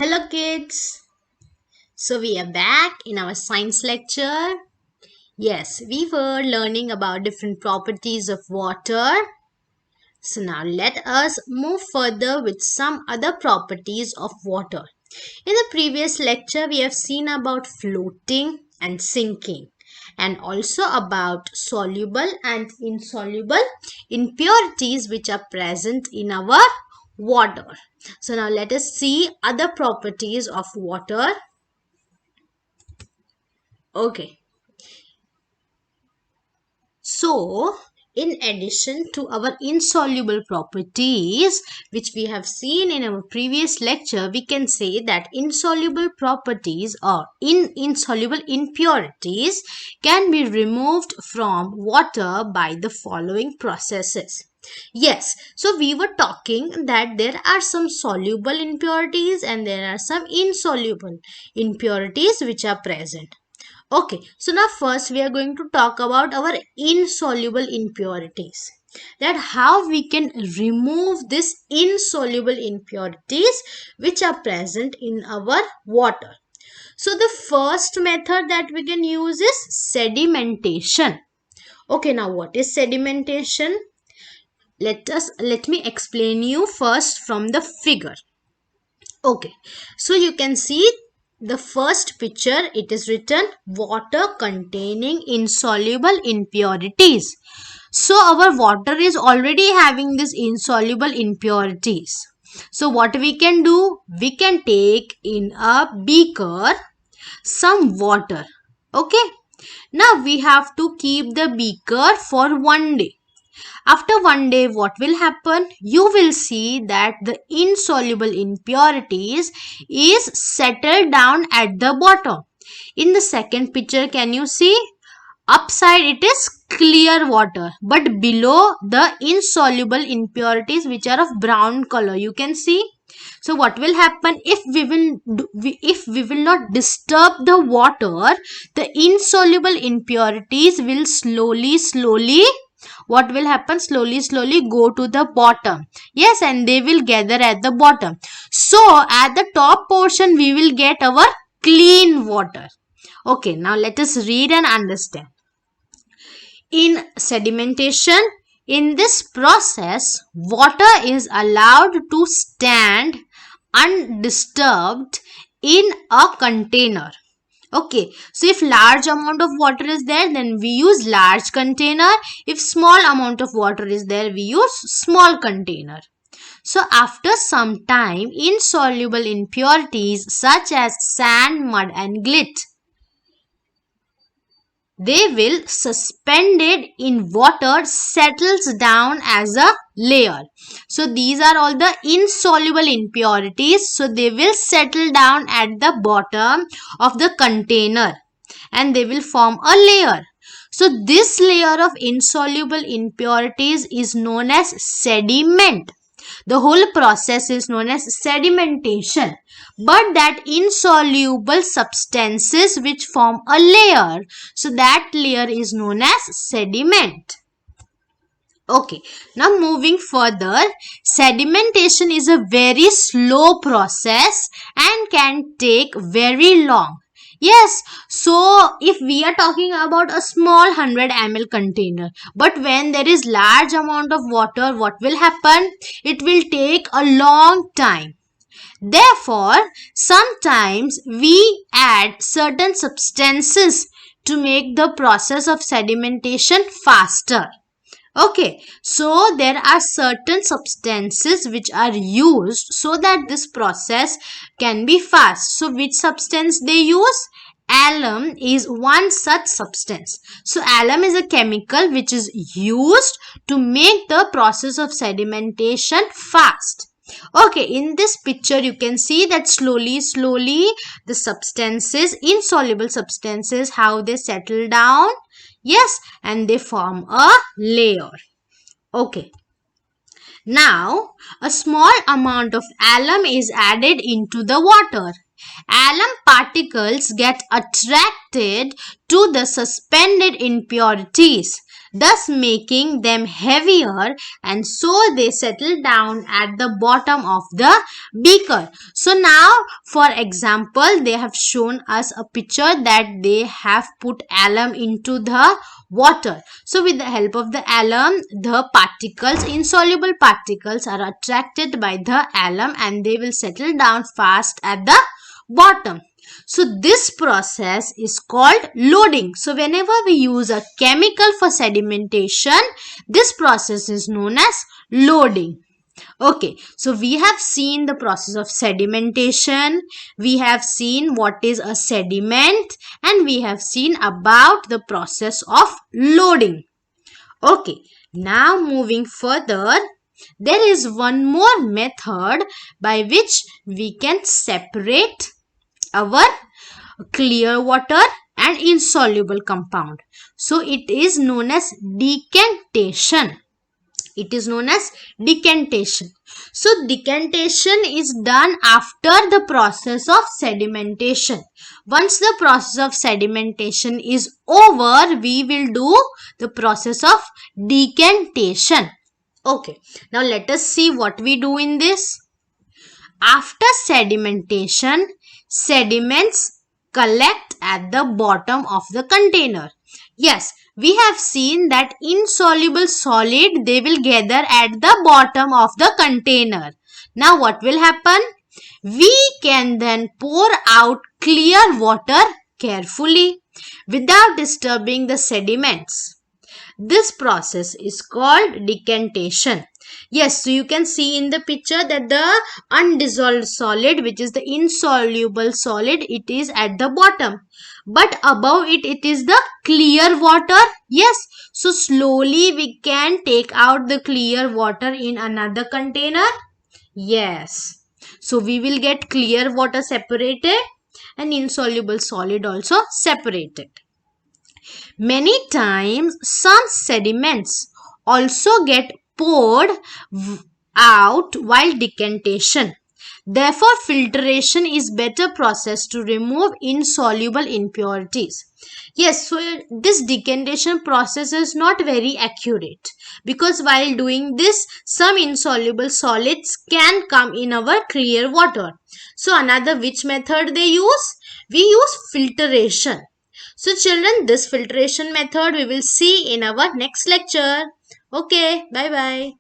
Hello kids. So we are back in our science lecture. Yes, we were learning about different properties of water. So now let us move further with some other properties of water. In the previous lecture we have seen about floating and sinking and also about soluble and insoluble impurities which are present in our water. So now let us see other properties of water. Okay. So, in addition to our insoluble properties, which we have seen in our previous lecture, we can say that insoluble properties or insoluble impurities can be removed from water by the following processes. Yes, so we were talking that there are some soluble impurities and there are some insoluble impurities which are present. Okay, so now first we are going to talk about our insoluble impurities. That how we can remove these insoluble impurities which are present in our water. So the first method that we can use is sedimentation. Okay, now what is sedimentation? Let me explain you first from the figure. Okay, so you can see the first picture, it is written water containing insoluble impurities. So our water is already having these insoluble impurities. So what we can do? We can take in a beaker some water. Okay. Now we have to keep the beaker for 1 day. After 1 day, what will happen? You will see that the insoluble impurities is settled down at the bottom. In the second picture, can you see? Upside it is clear water, but below the insoluble impurities which are of brown color, you can see. So what will happen if we will not disturb the water? The insoluble impurities will slowly what will happen? Slowly go to the bottom. Yes, and they will gather at the bottom. So at the top portion we will get our clean water. Okay, now let us read and understand. In sedimentation, in this process, water is allowed to stand undisturbed in a container. Okay, so if large amount of water is there, then we use large container. If small amount of water is there, we use small container. So after some time, insoluble impurities such as sand, mud and grit, they will suspended in water settles down as a layer. So these are all the insoluble impurities. So they will settle down at the bottom of the container and they will form a layer. So this layer of insoluble impurities is known as sediment. The whole process is known as sedimentation. But that insoluble substances which form a layer, so that layer is known as sediment. Okay, now moving further, sedimentation is a very slow process and can take very long. Yes, so if we are talking about a small 100 ml container, but when there is large amount of water, what will happen? It will take a long time. Therefore, sometimes we add certain substances to make the process of sedimentation faster. Okay, so there are certain substances which are used so that this process can be fast. So which substance they use? Alum is one such substance. So alum is a chemical which is used to make the process of sedimentation fast. Okay, in this picture you can see that slowly the substances, insoluble substances, how they settle down. Yes, and they form a layer. Okay. Now, a small amount of alum is added into the water. Alum particles get attracted attracted to the suspended impurities, thus making them heavier, and so they settle down at the bottom of the beaker. So now, for example, they have shown us a picture that they have put alum into the water. So with the help of the alum, the particles, insoluble particles, are attracted by the alum and they will settle down fast at the bottom. So this process is called loading. So whenever we use a chemical for sedimentation, this process is known as loading. Okay, so we have seen the process of sedimentation, we have seen what is a sediment, and we have seen about the process of loading. Okay, now moving further, there is one more method by which we can separate our clear water and insoluble compound. So it is known as decantation. It is known as decantation. So decantation is done after the process of sedimentation. Once the process of sedimentation is over, we will do the process of decantation. Okay, now let us see what we do in this. After sedimentation, sediments collect at the bottom of the container. Yes, we have seen that insoluble solid, they will gather at the bottom of the container. Now what will happen? We can then pour out clear water carefully without disturbing the sediments. This process is called decantation. Yes, so you can see in the picture that the undissolved solid, which is the insoluble solid, it is at the bottom. But above it, it is the clear water. Yes, so slowly we can take out the clear water in another container. Yes, so we will get clear water separated and insoluble solid also separated. Many times some sediments also get poured out while decantation. Therefore, filtration is better process to remove insoluble impurities. Yes, so this decantation process is not very accurate because while doing this, some insoluble solids can come in our clear water. So another which method they use? We use filtration. So children, this filtration method we will see in our next lecture. Okay, bye bye.